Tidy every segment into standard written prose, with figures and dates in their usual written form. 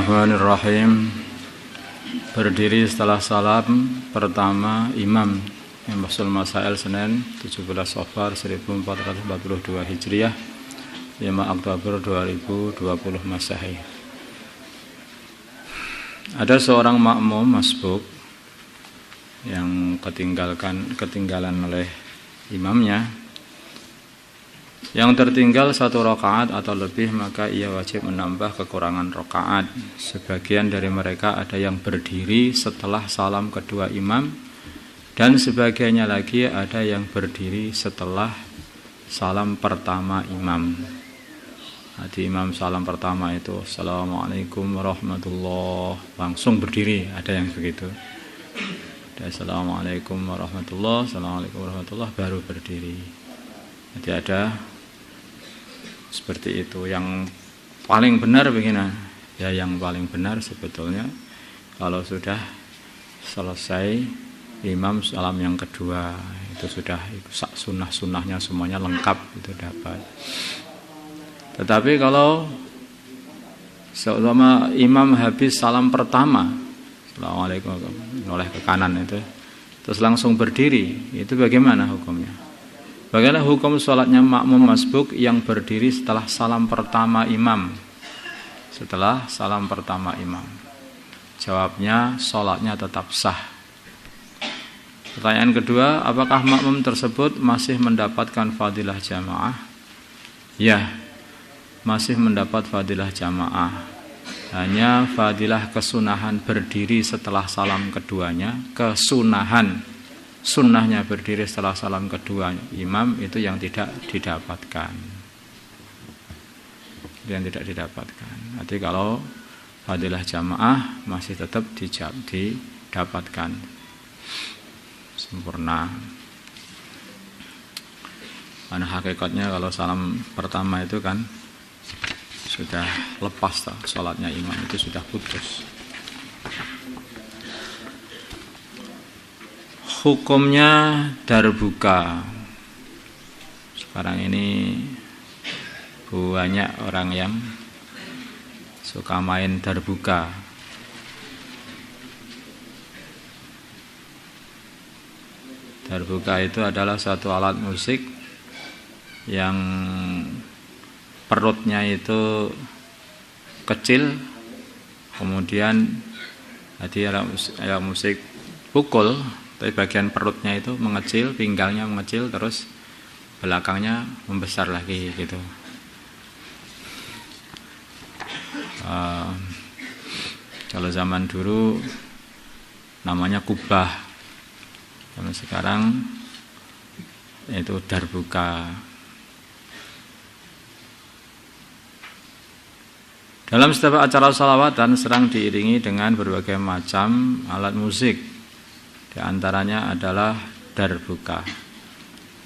Bismillahirrahmanirrahim. Berdiri setelah salam pertama imam yang Bahsul Masail Senin 17 Safar 1442 Hijriah 5 Oktober 2020 Masehi. Ada seorang makmum masbuk yang ketinggalan oleh imamnya. Yang tertinggal satu rakaat atau lebih, maka ia wajib menambah kekurangan rakaat. Sebagian dari mereka ada yang berdiri setelah salam kedua imam, dan sebagiannya lagi ada yang berdiri setelah salam pertama imam. Di imam salam pertama itu Assalamualaikum warahmatullahi, langsung berdiri, ada yang begitu. Assalamualaikum warahmatullahi, Assalamualaikum warahmatullahi, baru berdiri. Jadi ada seperti itu. Yang paling benar begini, ya yang paling benar sebetulnya kalau sudah selesai imam salam yang kedua, itu sudah sunnah-sunnahnya semuanya lengkap, itu dapat. Tetapi kalau seumpama imam habis salam pertama, Assalamualaikum, noleh ke kanan itu, terus langsung berdiri, itu bagaimana hukumnya? Bagaimana hukum sholatnya makmum masbuk yang berdiri setelah salam pertama imam? Setelah salam pertama imam, jawabnya sholatnya tetap sah. Pertanyaan kedua, apakah makmum tersebut masih mendapatkan fadilah jamaah? Ya, masih mendapat fadilah jamaah. Hanya fadilah kesunahan berdiri setelah salam keduanya, sunnahnya berdiri setelah salam kedua imam itu yang tidak didapatkan. Nanti kalau fadilah jamaah masih tetap didapatkan sempurna. Karena hakikatnya kalau salam pertama itu kan sudah lepas sholatnya imam, itu sudah putus. Hukumnya darbuka. Sekarang ini banyak orang yang suka main darbuka. Darbuka itu adalah satu alat musik yang perutnya itu kecil, kemudian ada alat musik pukul, tapi bagian perutnya itu mengecil, pinggangnya mengecil, terus belakangnya membesar lagi gitu. Kalau zaman dulu namanya kubah, zaman sekarang itu darbuka. Dalam setiap acara salawatan sering diiringi dengan berbagai macam alat musik. Di antaranya adalah darbuka.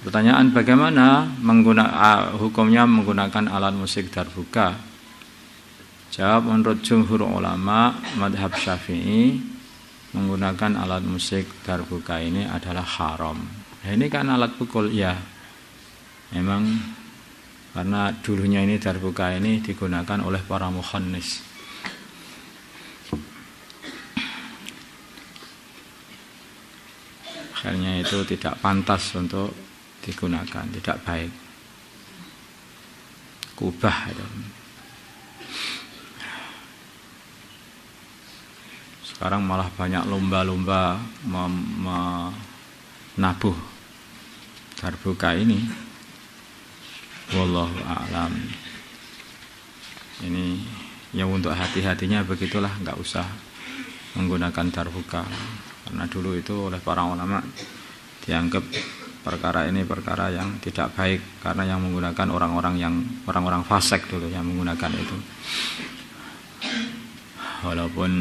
Pertanyaan, bagaimana hukumnya menggunakan alat musik darbuka? Jawab, menurut jumhur ulama madhab Syafi'i, menggunakan alat musik darbuka ini adalah haram. Nah, ini kan alat pukul, ya. Memang karena dulunya ini darbuka ini digunakan oleh para mukhannis. Akhirnya itu tidak pantas untuk digunakan, tidak baik. Kubah itu. Sekarang malah banyak lomba-lomba menabuh darbuka ini. Wallahu a'lam. Ini yang untuk hati-hatinya begitulah, nggak usah menggunakan darbuka. Karena dulu itu oleh para ulama dianggap perkara ini perkara yang tidak baik, karena yang menggunakan orang-orang fasik dulu yang menggunakan itu. Walaupun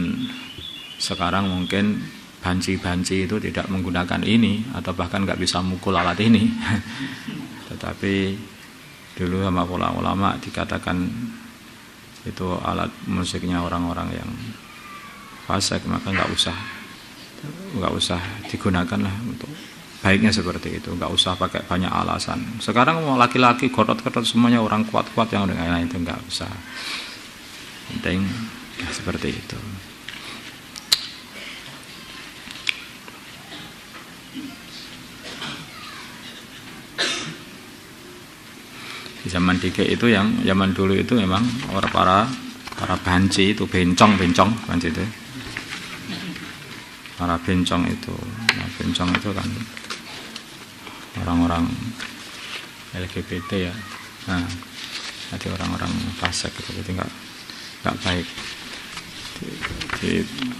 sekarang mungkin banci-banci itu tidak menggunakan ini atau bahkan nggak bisa mukul alat ini. Tetapi dulu sama ulama dikatakan itu alat musiknya orang-orang yang fasik, maka nggak usah digunakan lah. Untuk baiknya seperti itu, nggak usah pakai banyak alasan. Sekarang mau laki-laki gotot-gotot semuanya orang kuat-kuat yang dengan itu nggak usah. Penting Nah, seperti itu. Di zaman dike itu, yang zaman dulu itu memang para banci itu, bencong banci itu. Para bencong itu, nah, bencong itu kan orang-orang LGBT ya. Nah, jadi orang-orang fasik itu, jadi nggak baik,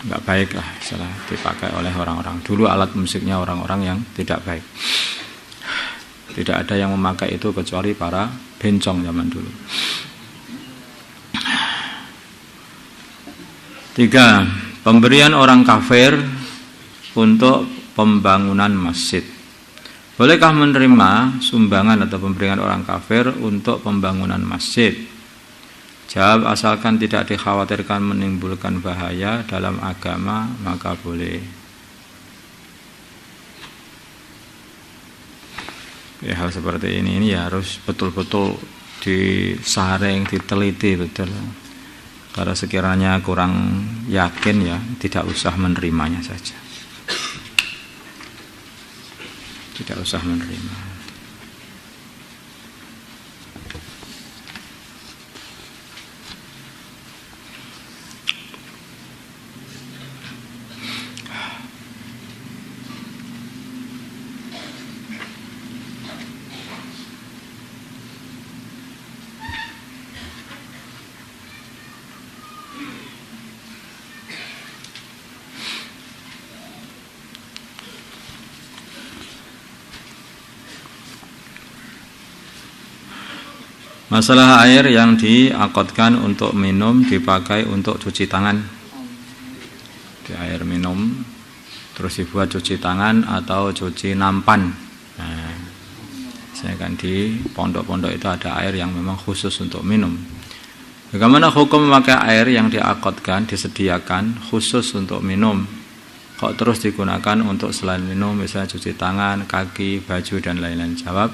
nggak baik lah, salah dipakai oleh orang-orang dulu, alat musiknya orang-orang yang tidak baik. Tidak ada yang memakai itu kecuali para bencong zaman dulu. 3. Pemberian orang kafir untuk pembangunan masjid. Bolehkah menerima sumbangan atau pemberian orang kafir untuk pembangunan masjid? Jawab, asalkan tidak dikhawatirkan menimbulkan bahaya dalam agama, maka boleh. Ya, hal seperti ini ya harus betul-betul disaring, diteliti betul. Kalau sekiranya kurang yakin ya tidak usah menerimanya saja. Tidak usah menerima. Masalah air yang diakotkan untuk minum dipakai untuk cuci tangan. Di air minum terus dibuat cuci tangan atau cuci nampan. Nah, saya kan di pondok-pondok itu ada air yang memang khusus untuk minum. Bagaimana hukum memakai air yang diakotkan, disediakan khusus untuk minum? Kok terus digunakan untuk selain minum, misalnya cuci tangan, kaki, baju dan lain-lain? Jawab,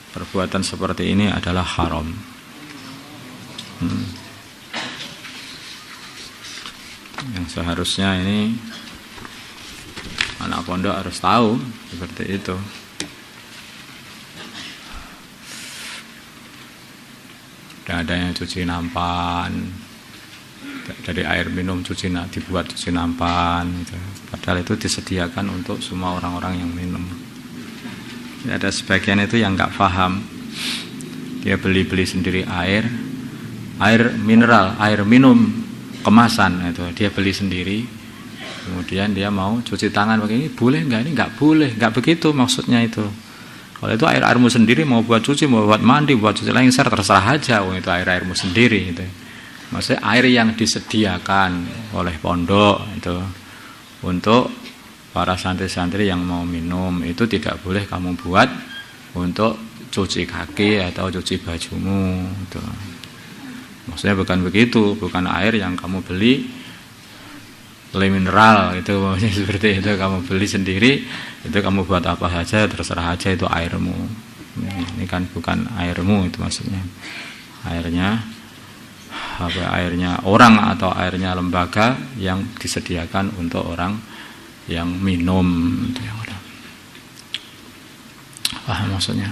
perbuatan seperti ini adalah haram. Yang seharusnya ini anak pondok harus tahu seperti itu. Tidak ada yang cuci nampan, dari air minum dibuat cuci nampan gitu. Padahal itu disediakan untuk semua orang-orang yang minum. Ada sebagian itu yang nggak paham, dia beli sendiri air mineral, air minum kemasan itu dia beli sendiri, kemudian dia mau cuci tangan begini, boleh nggak? Ini nggak boleh, nggak begitu maksudnya itu. Kalau itu airmu sendiri, mau buat cuci, mau buat mandi, buat cuci lengser, terserah aja, itu airmu sendiri itu. Maksudnya air yang disediakan oleh pondok itu untuk para santri-santri yang mau minum, itu tidak boleh kamu buat untuk cuci kaki atau cuci bajumu itu. Maksudnya bukan begitu, bukan air yang kamu beli mineral itu, maksudnya seperti itu, kamu beli sendiri, itu kamu buat apa saja terserah aja, itu airmu. Ini kan bukan airmu, itu maksudnya airnya orang atau airnya lembaga yang disediakan untuk orang yang minum itu yang udah. Maksudnya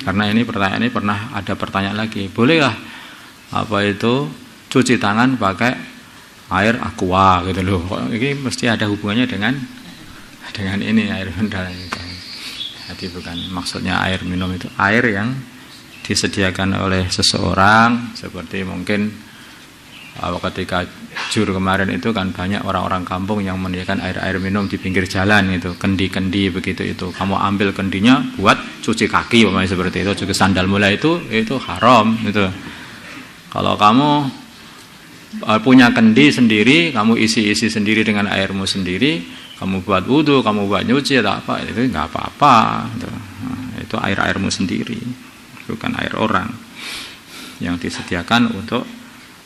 karena ini pertanyaan ini pernah ada pertanyaan lagi, bolehkah apa itu cuci tangan pakai air aqua gitu loh? Kok ini mesti ada hubungannya dengan ini air mineral gitu. Jadi bukan maksudnya air minum itu air yang disediakan oleh seseorang, seperti mungkin ketika jur kemarin itu kan banyak orang-orang kampung yang menyediakan air minum di pinggir jalan itu, kendi-kendi begitu itu. Kamu ambil kendinya buat cuci kaki umpamanya seperti itu, cuci sandal mulai itu haram itu. Kalau kamu punya kendi sendiri, kamu isi sendiri dengan airmu sendiri, kamu buat wudu, kamu buat nyuci atau apa, itu enggak apa-apa itu. Nah, itu airmu sendiri, bukan air orang yang disediakan untuk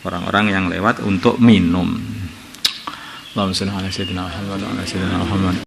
orang-orang yang lewat untuk minum. Allahumma shalli ala sayyidina Muhammad wa ala sayyidina Muhammad.